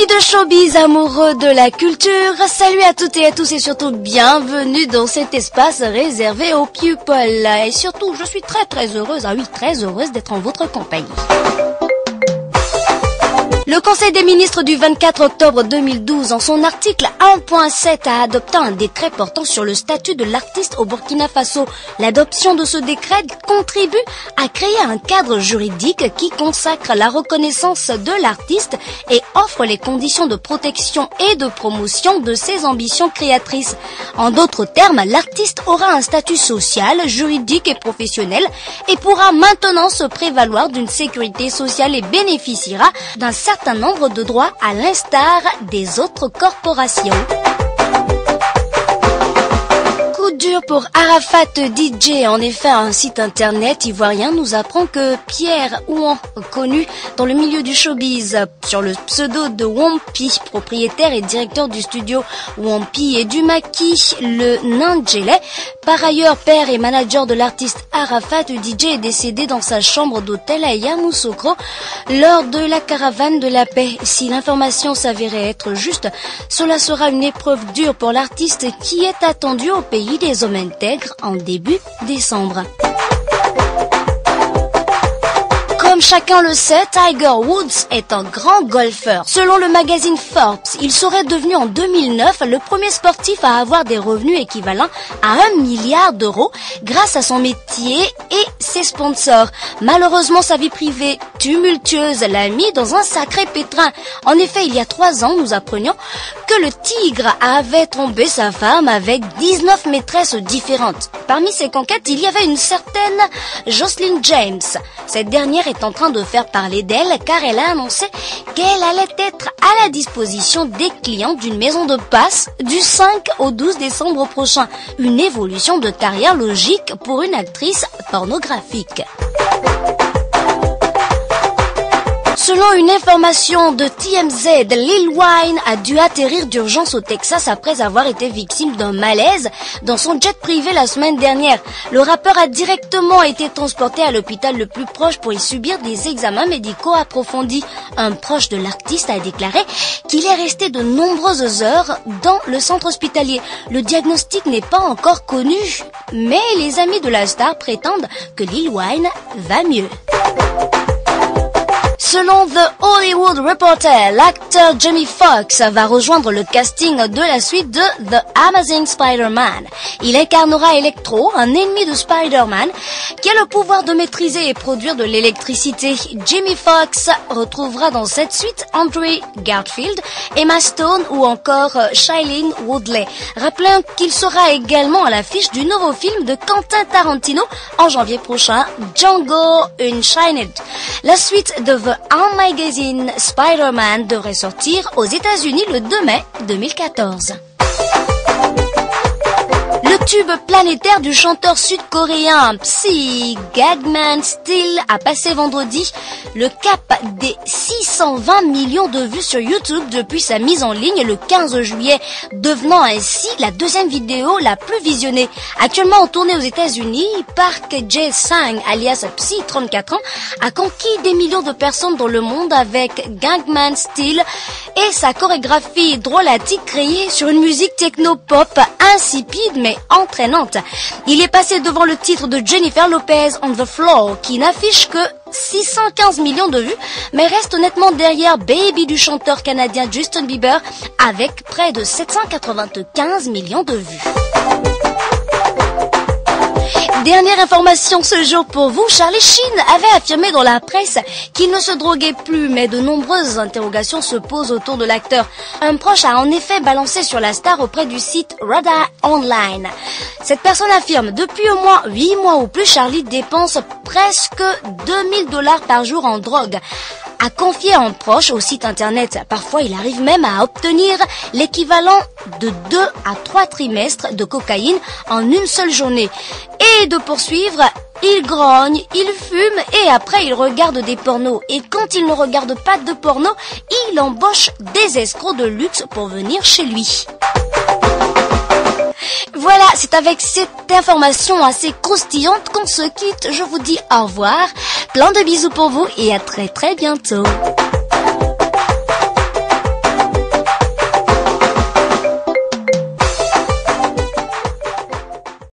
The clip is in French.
Amis de showbiz, amoureux de la culture, salut à toutes et à tous et surtout bienvenue dans cet espace réservé aux people. Et surtout, je suis très heureuse, très heureuse d'être en votre compagnie. Le Conseil des ministres du 24 octobre 2012, en son article 1.7, a adopté un décret portant sur le statut de l'artiste au Burkina Faso. L'adoption de ce décret contribue à créer un cadre juridique qui consacre la reconnaissance de l'artiste et offre les conditions de protection et de promotion de ses ambitions créatrices. En d'autres termes, l'artiste aura un statut social, juridique et professionnel et pourra maintenant se prévaloir d'une sécurité sociale et bénéficiera d'un certain nombre de droits à l'instar des autres corporations. Coup dur pour Arafat DJ. En effet, un site internet ivoirien nous apprend que Pierre Ouan, connu dans le milieu du showbiz sur le pseudo de Wampi, propriétaire et directeur du studio Wampi et du maquis Le Nandjelé, par ailleurs père et manager de l'artiste Arafat DJ, est décédé dans sa chambre d'hôtel à Yamoussoukro lors de la caravane de la paix. Si l'information s'avérait être juste, cela sera une épreuve dure pour l'artiste qui est attendu au pays des hommes intègres en début décembre. Comme chacun le sait, Tiger Woods est un grand golfeur. Selon le magazine Forbes, il serait devenu en 2009 le premier sportif à avoir des revenus équivalents à 1 milliard d'euros grâce à son métier et ses sponsors. Malheureusement, sa vie privée tumultueuse l'a mis dans un sacré pétrin. En effet, il y a 3 ans, nous apprenions que le tigre avait trompé sa femme avec 19 maîtresses différentes. Parmi ses conquêtes, il y avait une certaine Jocelyn James. Cette dernière est en train de faire parler d'elle car elle a annoncé qu'elle allait être à la disposition des clients d'une maison de passe du 5 au 12 décembre prochain. Une évolution de carrière logique pour une actrice pornographique. Selon une information de TMZ, Lil Wayne a dû atterrir d'urgence au Texas après avoir été victime d'un malaise dans son jet privé la semaine dernière. Le rappeur a directement été transporté à l'hôpital le plus proche pour y subir des examens médicaux approfondis. Un proche de l'artiste a déclaré qu'il est resté de nombreuses heures dans le centre hospitalier. Le diagnostic n'est pas encore connu, mais les amis de la star prétendent que Lil Wayne va mieux. Selon The Hollywood Reporter, l'acteur Jamie Foxx va rejoindre le casting de la suite de The Amazing Spider-Man. Il incarnera Electro, un ennemi de Spider-Man, qui a le pouvoir de maîtriser et produire de l'électricité. Jamie Foxx retrouvera dans cette suite Andrew Garfield, Emma Stone ou encore Shailene Woodley. Rappelons qu'il sera également à l'affiche du nouveau film de Quentin Tarantino en janvier prochain, Django Unchained. La suite de The Amazing Spider-Man devrait sortir aux États-Unis le 2 mai 2014. Le tube planétaire du chanteur sud-coréen Psy, Gangnam Style, a passé vendredi le cap des 620 millions de vues sur YouTube depuis sa mise en ligne le 15 juillet, devenant ainsi la deuxième vidéo la plus visionnée. Actuellement en tournée aux États-Unis, Park Jae-sang, alias Psy, 34 ans, a conquis des millions de personnes dans le monde avec Gangnam Style et sa chorégraphie drôlatique créée sur une musique techno-pop insipide mais entraînante. Il est passé devant le titre de Jennifer Lopez, On the Floor, qui n'affiche que 615 millions de vues, mais reste honnêtement derrière Baby du chanteur canadien Justin Bieber avec près de 795 millions de vues. Dernière information ce jour pour vous, Charlie Sheen avait affirmé dans la presse qu'il ne se droguait plus, mais de nombreuses interrogations se posent autour de l'acteur. Un proche a en effet balancé sur la star auprès du site Radar Online. Cette personne affirme, depuis au moins 8 mois ou plus, Charlie dépense presque $2000 par jour en drogue. A confié un proche au site internet. Parfois, il arrive même à obtenir l'équivalent de 2 à 3 trimestres de cocaïne en une seule journée. Et de poursuivre, il grogne, il fume et après il regarde des pornos. Et quand il ne regarde pas de porno, il embauche des escrocs de luxe pour venir chez lui. Voilà, c'est avec cette information assez croustillante qu'on se quitte. Je vous dis au revoir, plein de bisous pour vous et à très bientôt.